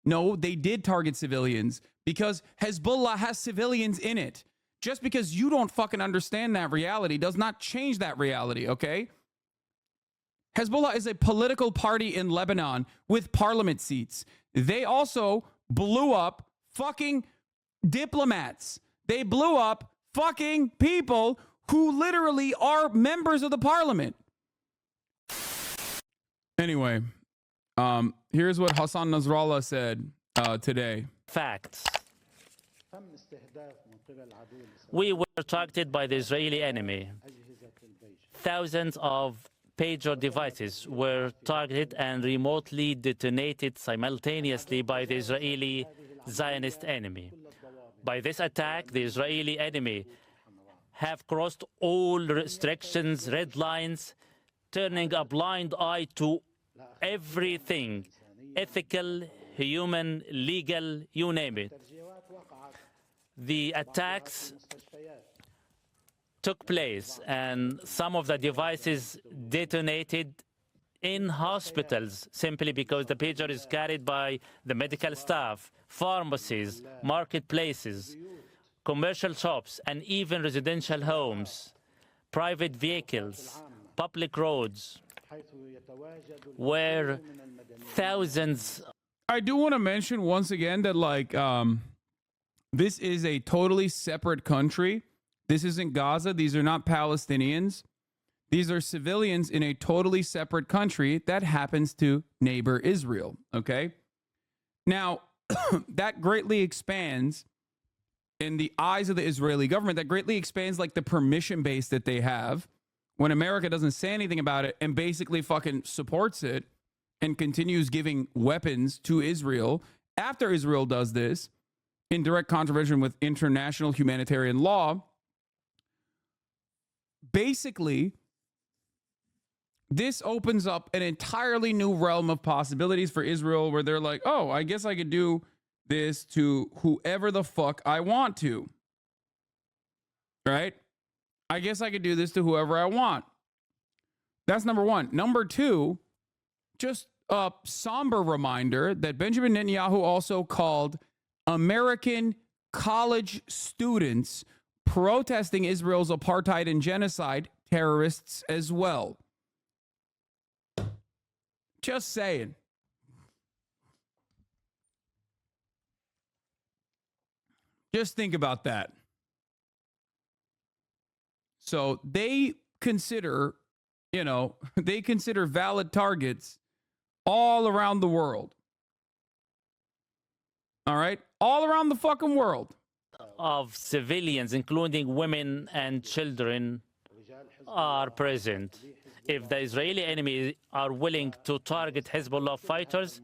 No, they did target civilians because Hezbollah has civilians in it. Just because you don't fucking understand that reality does not change that reality, okay? Hezbollah is a political party in Lebanon with parliament seats. They also blew up fucking diplomats. They blew up fucking people who literally are members of the parliament. Anyway, here's what Hassan Nasrallah said today. Facts. We were targeted by the Israeli enemy. Thousands of pager devices were targeted and remotely detonated simultaneously by the Israeli Zionist enemy. By this attack, the Israeli enemy have crossed all restrictions, red lines, turning a blind eye to everything, ethical, human, legal, you name it. The attacks took place and some of the devices detonated in hospitals simply because the pager is carried by the medical staff, pharmacies, marketplaces, commercial shops, and even residential homes, private vehicles, public roads, where thousands... I do want to mention once again that, like, this is a totally separate country. This isn't Gaza. These are not Palestinians. These are civilians in a totally separate country that happens to neighbor Israel, okay? Now, that greatly expands, in the eyes of the Israeli government, that greatly expands, like, the permission base that they have when America doesn't say anything about it and basically fucking supports it and continues giving weapons to Israel after Israel does this in direct contravention with international humanitarian law. Basically, this opens up an entirely new realm of possibilities for Israel where they're like, oh, I guess I could do this to whoever the fuck I want to. Right? I guess I could do this to whoever I want. That's number one. Number two, just a somber reminder that Benjamin Netanyahu also called American college students protesting Israel's apartheid and genocide terrorists as well. Just saying. Just think about that. So they consider, they consider valid targets all around the world. All right? All around the fucking world. Of civilians, including women and children, are present. If the Israeli enemy are willing to target Hezbollah fighters,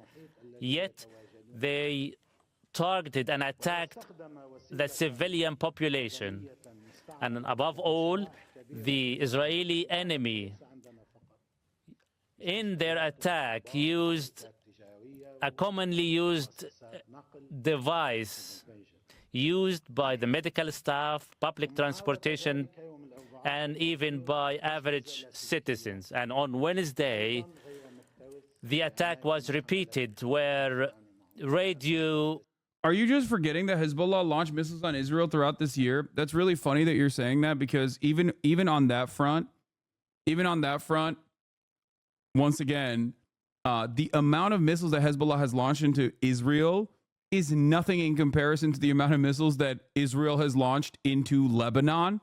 yet they targeted and attacked the civilian population. And above all, the Israeli enemy, in their attack, used a commonly used device used by the medical staff, public transportation, and even by average citizens. And on Wednesday, the attack was repeated where radio... Are you just forgetting that Hezbollah launched missiles on Israel throughout this year? That's really funny that you're saying that, because even on that front, once again, the amount of missiles that Hezbollah has launched into Israel is nothing in comparison to the amount of missiles that Israel has launched into Lebanon.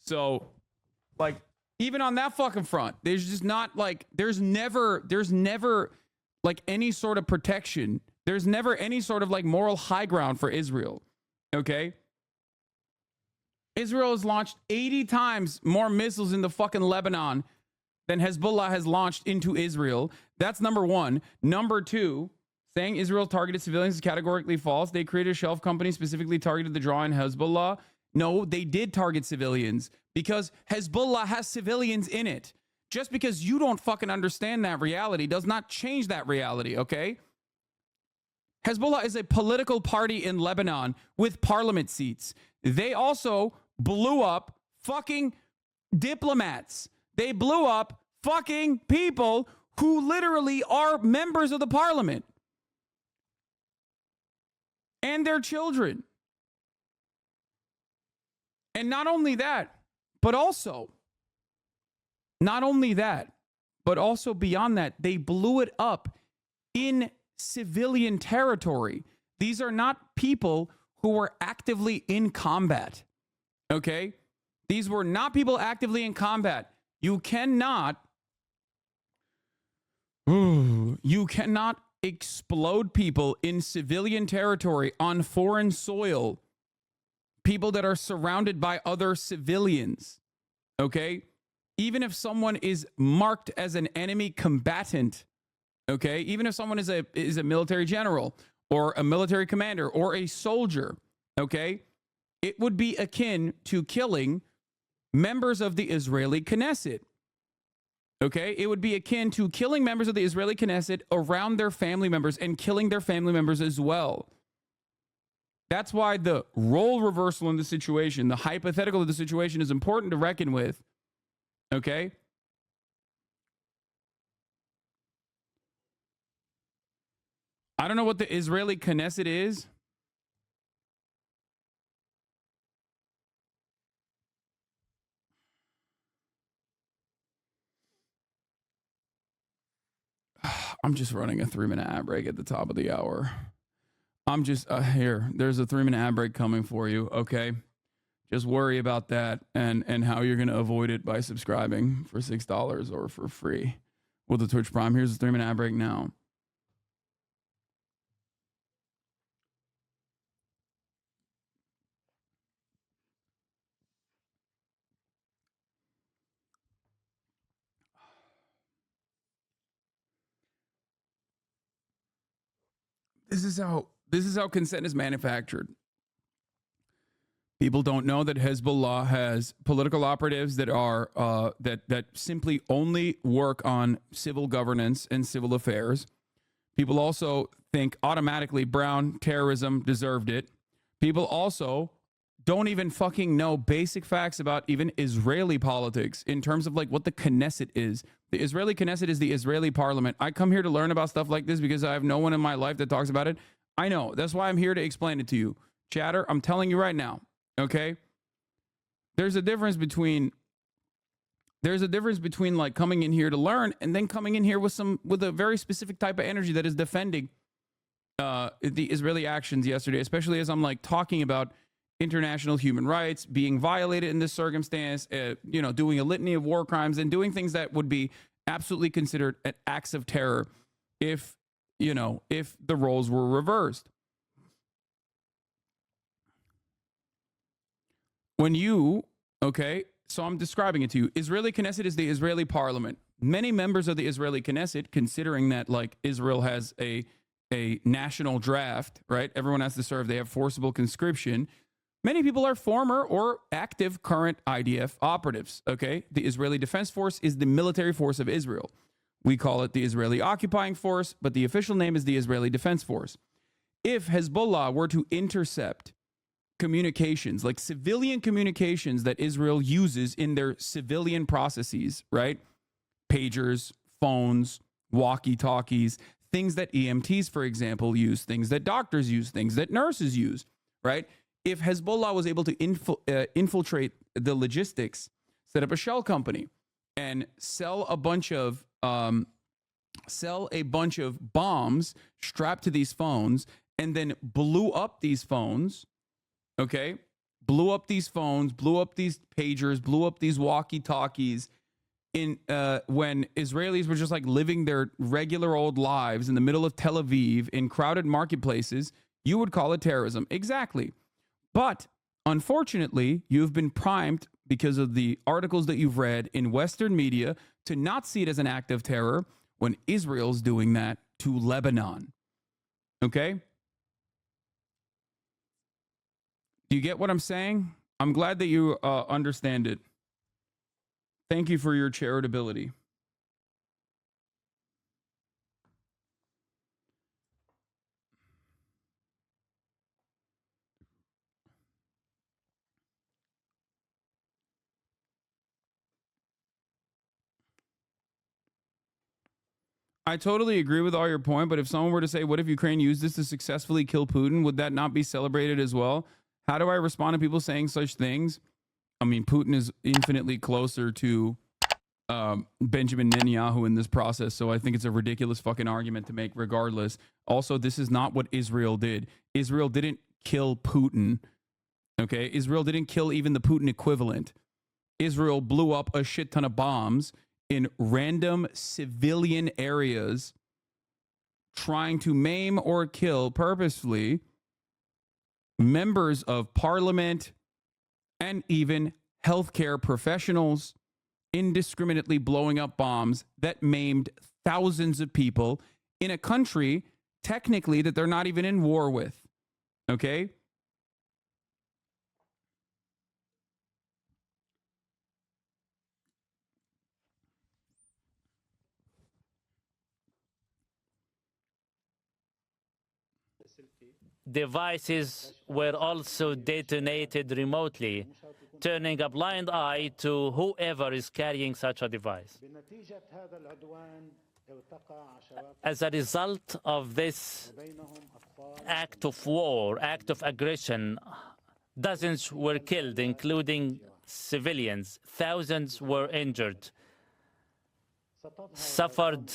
So, like, even on that fucking front, there's just not, like, there's never like any sort of protection. There's never any sort of, like, moral high ground for Israel. Okay? Israel has launched 80 times more missiles into fucking Lebanon than Hezbollah has launched into Israel. That's number one. Number two, saying Israel targeted civilians is categorically false. They created a shelf company specifically targeted the draw in Hezbollah. No, they did target civilians because Hezbollah has civilians in it. Just because you don't fucking understand that reality does not change that reality, okay? Hezbollah is a political party in Lebanon with parliament seats. They also blew up fucking diplomats. They blew up fucking people who literally are members of the parliament. and their children. And not only that, but also beyond that, they blew it up in civilian territory. These are not people who were actively in combat. Okay? These were not people actively in combat. You cannot explode people in civilian territory on foreign soil, people that are surrounded by other civilians. Okay? Even if someone is marked as an enemy combatant, okay? Even if someone is a military general or a military commander or a soldier, okay? It would be akin to killing members of the Israeli Knesset. Okay? It would be akin to killing members of the Israeli Knesset around their family members and killing their family members as well. That's why the role reversal in the situation, the hypothetical of the situation, is important to reckon with. Okay? I don't know what the Israeli Knesset is. I'm just running a 3-minute ad break at the top of the hour. I'm just here. There's a 3-minute ad break coming for you. Okay. Just worry about that and how you're going to avoid it by subscribing for $6 or for free with the Twitch Prime. Here's a 3-minute ad break now. This is how consent is manufactured. People don't know that Hezbollah has political operatives that are that simply only work on civil governance and civil affairs. People also think automatically brown terrorism deserved it. People also don't even fucking know basic facts about even Israeli politics in terms of like what the Knesset is. The Israeli Knesset is the Israeli parliament. I come here to learn about stuff like this because I have no one in my life that talks about it. I know. That's why I'm here to explain it to you. Chatter, I'm telling you right now. Okay? There's a difference between like coming in here to learn and then coming in here with a very specific type of energy that is defending the Israeli actions yesterday, especially as I'm like talking about international human rights being violated in this circumstance, doing a litany of war crimes and doing things that would be absolutely considered acts of terror if the roles were reversed. So I'm describing it to you. Israeli Knesset is the Israeli parliament. Many members of the Israeli Knesset, considering that like Israel has a national draft, right? Everyone has to serve. They have forcible conscription. Many people are former or active current IDF operatives, okay? The Israeli Defense Force is the military force of Israel. We call it the Israeli Occupying Force, but the official name is the Israeli Defense Force. If Hezbollah were to intercept communications, like civilian communications that Israel uses in their civilian processes, right? Pagers, phones, walkie-talkies, things that EMTs, for example, use, things that doctors use, things that nurses use, right? If Hezbollah was able to infiltrate the logistics, set up a shell company, and sell a bunch of bombs strapped to these phones, and then blew up these phones, okay? Blew up these phones, blew up these pagers, blew up these walkie-talkies when Israelis were just like living their regular old lives in the middle of Tel Aviv in crowded marketplaces, you would call it terrorism. Exactly. But unfortunately, you've been primed because of the articles that you've read in Western media to not see it as an act of terror when Israel's doing that to Lebanon. Okay? Do you get what I'm saying? I'm glad that you understand it. Thank you for your charitability. I totally agree with all your point, but if someone were to say, what if Ukraine used this to successfully kill Putin? Would that not be celebrated as well? How do I respond to people saying such things? I mean, Putin is infinitely closer to Benjamin Netanyahu in this process, so I think it's a ridiculous fucking argument to make regardless. Also, this is not what Israel did. Israel didn't kill Putin, okay? Israel didn't kill even the Putin equivalent. Israel blew up a shit ton of bombs in random civilian areas, trying to maim or kill purposefully members of parliament and even healthcare professionals, indiscriminately blowing up bombs that maimed thousands of people in a country technically that they're not even in war with. Okay? Devices were also detonated remotely, turning a blind eye to whoever is carrying such a device. As a result of this act of war, act of aggression, dozens were killed, including civilians. Thousands were injured, suffered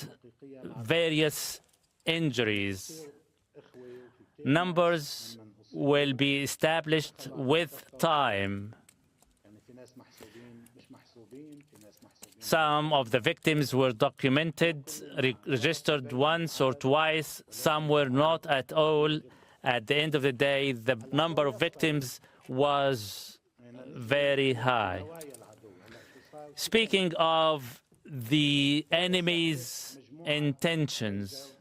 various injuries. Numbers will be established with time. Some of the victims were documented, registered once or twice. Some were not at all. At the end of the day, the number of victims was very high. Speaking of the enemy's intentions,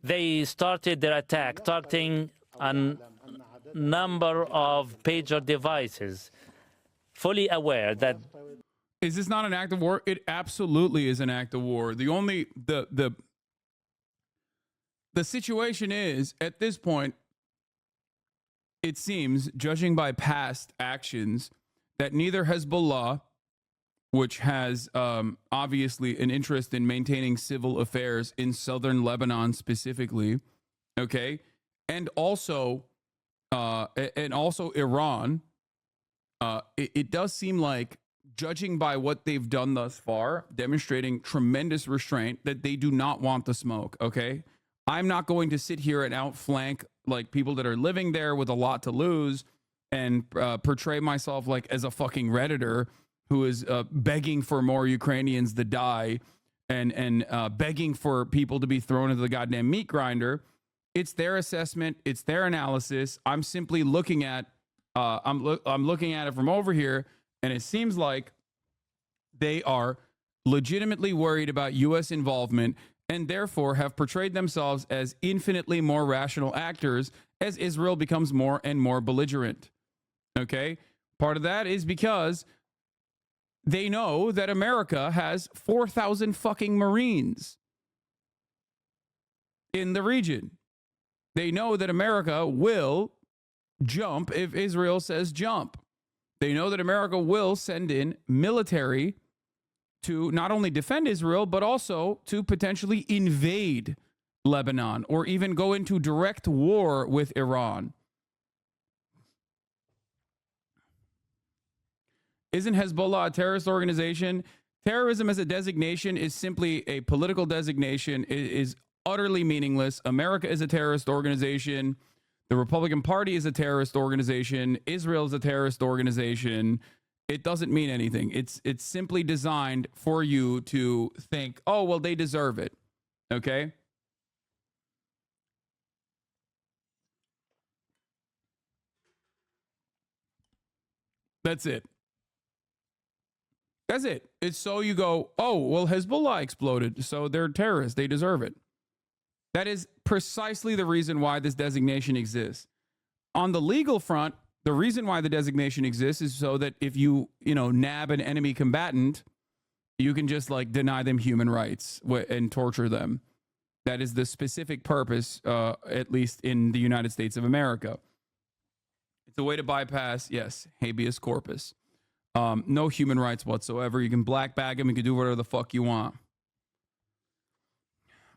they started their attack targeting a number of pager devices, fully aware that... Is this not an act of war? It absolutely is an act of war. The situation is, at this point, it seems, judging by past actions, that neither Hezbollah, which has obviously an interest in maintaining civil affairs in southern Lebanon specifically, okay, and also Iran, it does seem like, judging by what they've done thus far, demonstrating tremendous restraint, that they do not want the smoke, okay? I'm not going to sit here and outflank like people that are living there with a lot to lose and portray myself like as a fucking Redditor who is begging for more Ukrainians to die and begging for people to be thrown into the goddamn meat grinder. It's their assessment. It's their analysis. I'm simply looking at I'm looking at it from over here, and it seems like they are legitimately worried about U.S. involvement and therefore have portrayed themselves as infinitely more rational actors as Israel becomes more and more belligerent. Okay? Part of that is because they know that America has 4,000 fucking Marines in the region. They know that America will jump if Israel says jump. They know that America will send in military to not only defend Israel, but also to potentially invade Lebanon or even go into direct war with Iran. Isn't Hezbollah a terrorist organization? Terrorism as a designation is simply a political designation. It is utterly meaningless. America is a terrorist organization. The Republican Party is a terrorist organization. Israel is a terrorist organization. It doesn't mean anything. It's simply designed for you to think, oh, well, they deserve it. Okay? That's it. That's it. It's so you go, oh, well, Hezbollah exploded, so they're terrorists. They deserve it. That is precisely the reason why this designation exists. On the legal front, the reason why the designation exists is so that if you nab an enemy combatant, you can just like deny them human rights and torture them. That is the specific purpose, at least in the United States of America. It's a way to bypass, yes, habeas corpus. No human rights whatsoever. You can black bag them. You can do whatever the fuck you want.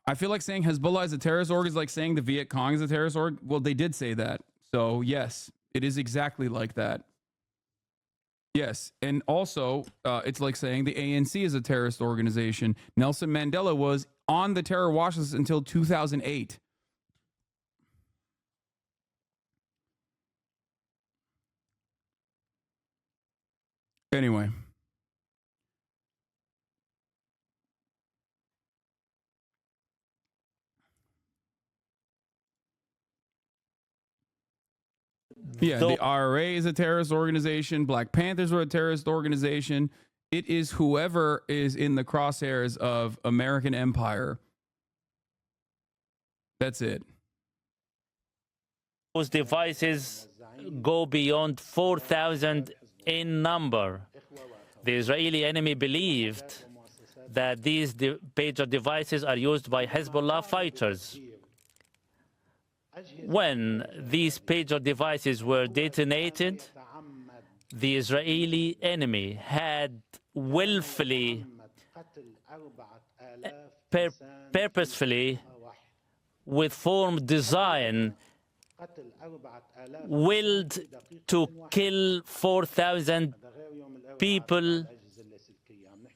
I feel like saying Hezbollah is a terrorist org is like saying the Viet Cong is a terrorist org. Well, they did say that. So, yes, it is exactly like that. Yes. And also, it's like saying the ANC is a terrorist organization. Nelson Mandela was on the terror watch list until 2008. Anyway. Yeah, the IRA is a terrorist organization. Black Panthers were a terrorist organization. It is whoever is in the crosshairs of American empire. That's it. Those devices go beyond 4,000 in number. The Israeli enemy believed that these pager devices are used by Hezbollah fighters. When these pager devices were detonated, the Israeli enemy had willfully, purposefully, with formed design, willed to kill 4,000 people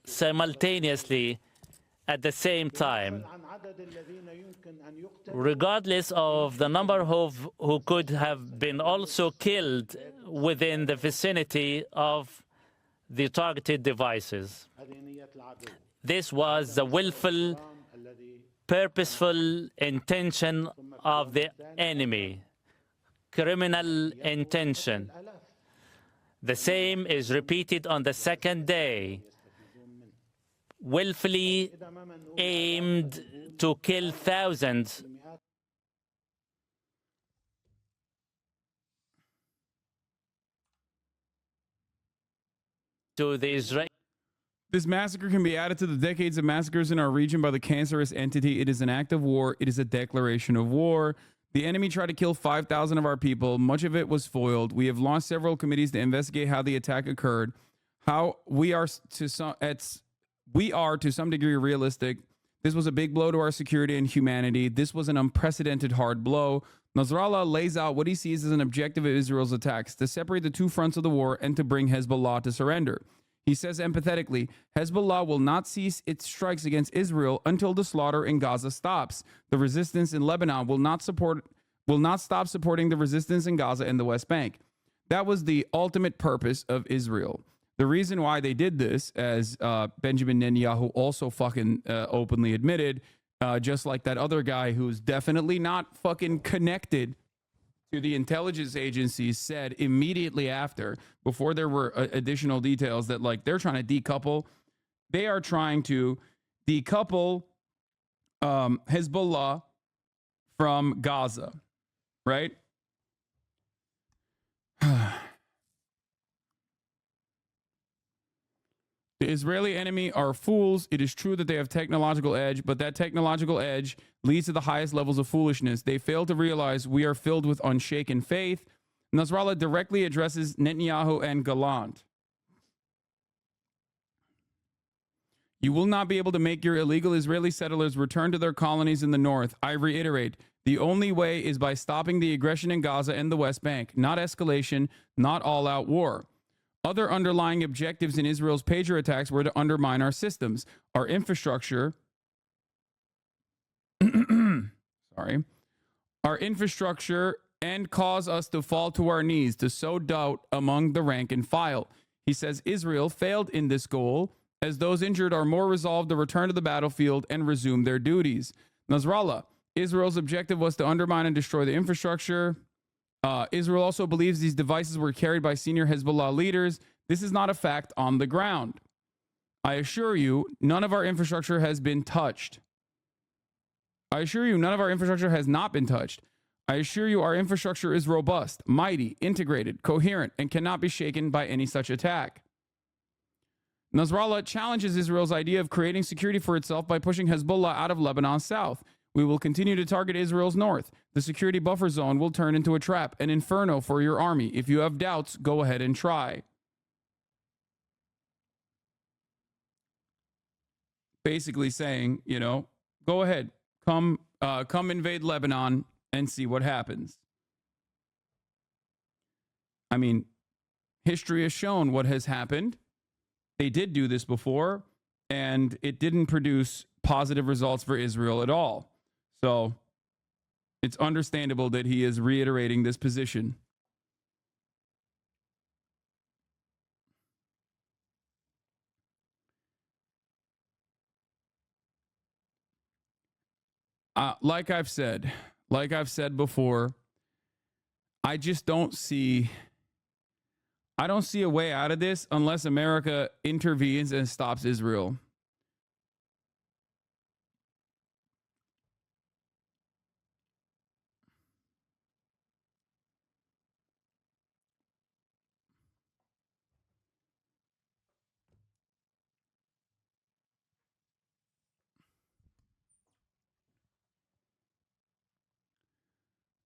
simultaneously at the same time. Regardless of the number of who could have been also killed within the vicinity of the targeted devices. This was the willful, purposeful intention of the enemy, criminal intention. The same is repeated on the second day, willfully aimed to kill thousands. To the Israeli. This massacre can be added to the decades of massacres in our region by the cancerous entity. It is an act of war. It is a declaration of war. The enemy tried to kill 5,000 of our people. Much of it was foiled. We have launched several committees to investigate how the attack occurred. How we are to some degree realistic. This was a big blow to our security and humanity. This was an unprecedented hard blow. Nasrallah lays out what he sees as an objective of Israel's attacks, to separate the two fronts of the war and to bring Hezbollah to surrender. He says empathetically, Hezbollah will not cease its strikes against Israel until the slaughter in Gaza stops. The resistance in Lebanon will not stop supporting the resistance in Gaza and the West Bank. That was the ultimate purpose of Israel. The reason why they did this, as Benjamin Netanyahu also fucking openly admitted, just like that other guy who's definitely not fucking connected to the intelligence agencies, said immediately after, before there were additional details, that like they're trying to decouple. They are trying to decouple Hezbollah from Gaza, right? The Israeli enemy are fools. It is true that they have technological edge, but that technological edge leads to the highest levels of foolishness. They fail to realize we are filled with unshaken faith. Nasrallah directly addresses Netanyahu and Gallant. You will not be able to make your illegal Israeli settlers return to their colonies in the north. I reiterate, the only way is by stopping the aggression in Gaza and the West Bank, not escalation, not all-out war. Other underlying objectives in Israel's pager attacks were to undermine our systems, our infrastructure, our infrastructure, and cause us to fall to our knees, to sow doubt among the rank and file. He says Israel failed in this goal, as those injured are more resolved to return to the battlefield and resume their duties. Nasrallah, Israel's objective was to undermine and destroy the infrastructure. Israel also believes these devices were carried by senior Hezbollah leaders. This is not a fact on the ground. I assure you, none of our infrastructure has been touched. I assure you, none of our infrastructure has not been touched. I assure you, our infrastructure is robust, mighty, integrated, coherent, and cannot be shaken by any such attack. Nasrallah challenges Israel's idea of creating security for itself by pushing Hezbollah out of Lebanon's south. We will continue to target Israel's north. The security buffer zone will turn into a trap, an inferno for your army. If you have doubts, go ahead and try. Basically saying, go ahead. come invade Lebanon and see what happens. I mean, history has shown what has happened. They did do this before, and it didn't produce positive results for Israel at all. So it's understandable that he is reiterating this position. Like I've said before, I just don't see a way out of this unless America intervenes and stops Israel.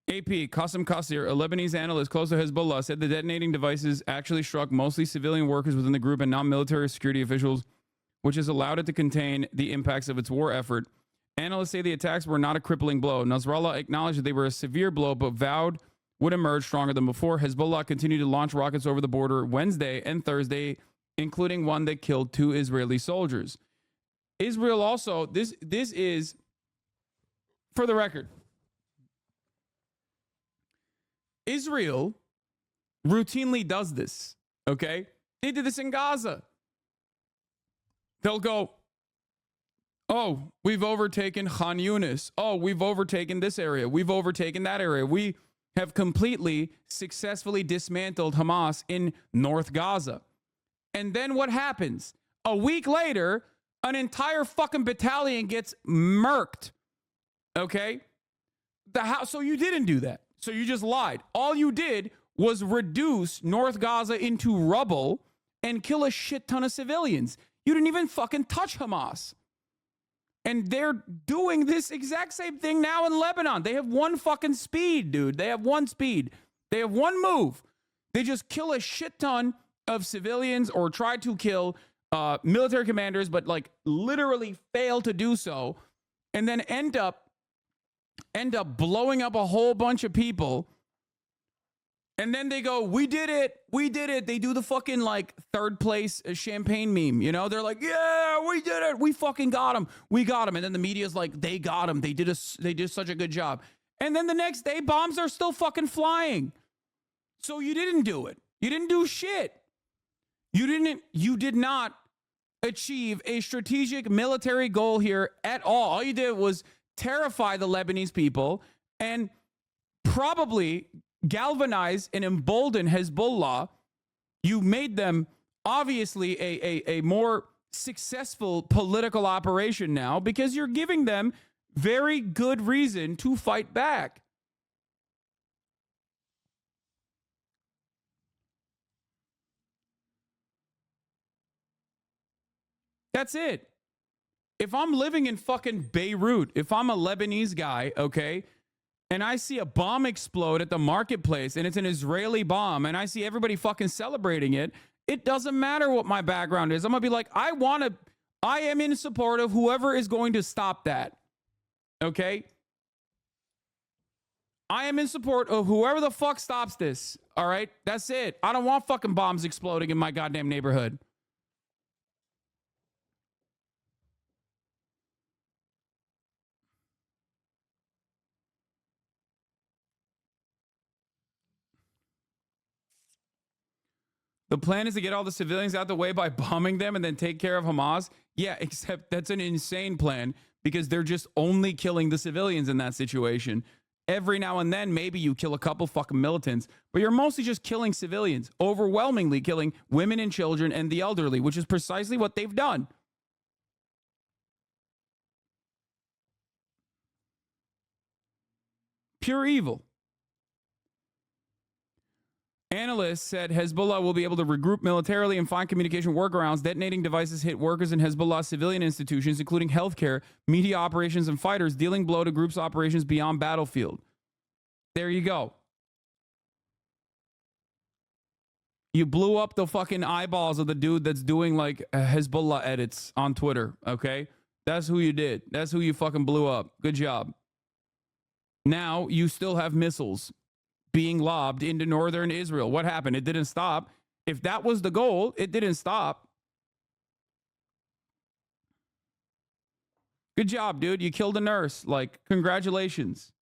AP, Qassem Qasir, a Lebanese analyst close to Hezbollah, said the detonating devices actually struck mostly civilian workers within the group and non-military security officials, which has allowed it to contain the impacts of its war effort. Analysts say the attacks were not a crippling blow. Nasrallah acknowledged that they were a severe blow, but vowed would emerge stronger than before. Hezbollah continued to launch rockets over the border Wednesday and Thursday, including one that killed 2 Israeli soldiers. Israel also, this is, for the record, Israel routinely does this, okay? They did this in Gaza. They'll go, oh, we've overtaken Khan Yunis. Oh, we've overtaken this area. We've overtaken that area. We have completely successfully dismantled Hamas in North Gaza. And then what happens? A week later, an entire fucking battalion gets murked, okay? So you didn't do that. So you just lied. All you did was reduce North Gaza into rubble and kill a shit ton of civilians. You didn't even fucking touch Hamas. And they're doing this exact same thing now in Lebanon. They have one fucking speed, dude. They have one speed. They have one move. They just kill a shit ton of civilians or try to kill military commanders, but like literally fail to do so, and then end up blowing up a whole bunch of people. And then they go, we did it. They do the fucking like third place champagne meme. You know, they're like, yeah, we did it. We fucking got him. We got him. And then the media's like, they got him. They did such a good job. And then the next day, bombs are still fucking flying. So you didn't do it. You didn't do shit. You did not achieve a strategic military goal here at all. All you did was terrify the Lebanese people and probably galvanize and embolden Hezbollah. You made them obviously a more successful political operation now because you're giving them very good reason to fight back. That's it. If I'm living in fucking Beirut, if I'm a Lebanese guy, okay, and I see a bomb explode at the marketplace and it's an Israeli bomb and I see everybody fucking celebrating it, it doesn't matter what my background is. I'm going to be like, I am in support of whoever is going to stop that. Okay? I am in support of whoever the fuck stops this. All right? That's it. I don't want fucking bombs exploding in my goddamn neighborhood. The plan is to get all the civilians out the way by bombing them and then take care of Hamas. Yeah, except that's an insane plan because they're just only killing the civilians in that situation. Every now and then, maybe you kill a couple fucking militants, but you're mostly just killing civilians, overwhelmingly killing women and children and the elderly, which is precisely what they've done. Pure evil. Analysts said Hezbollah will be able to regroup militarily and find communication workarounds. Detonating devices hit workers in Hezbollah civilian institutions, including healthcare, media operations, and fighters, dealing blow to groups' operations beyond battlefield. There you go. You blew up the fucking eyeballs of the dude that's doing like Hezbollah edits on Twitter, okay? That's who you did. That's who you fucking blew up. Good job. Now you still have missiles being lobbed into northern Israel. What happened? It didn't stop. If that was the goal, it didn't stop. Good job, dude. You killed a nurse. Like, congratulations.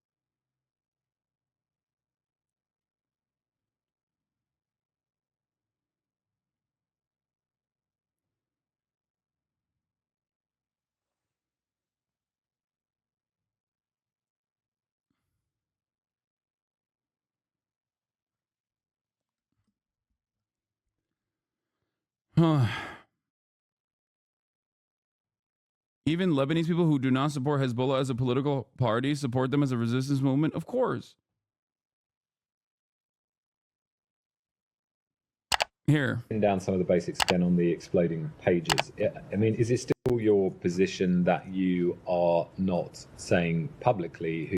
Even Lebanese people who do not support Hezbollah as a political party support them as a resistance movement? Of course. Here. Down some of the basics again on the exploding pages. I mean, is it still your position that you are not saying publicly who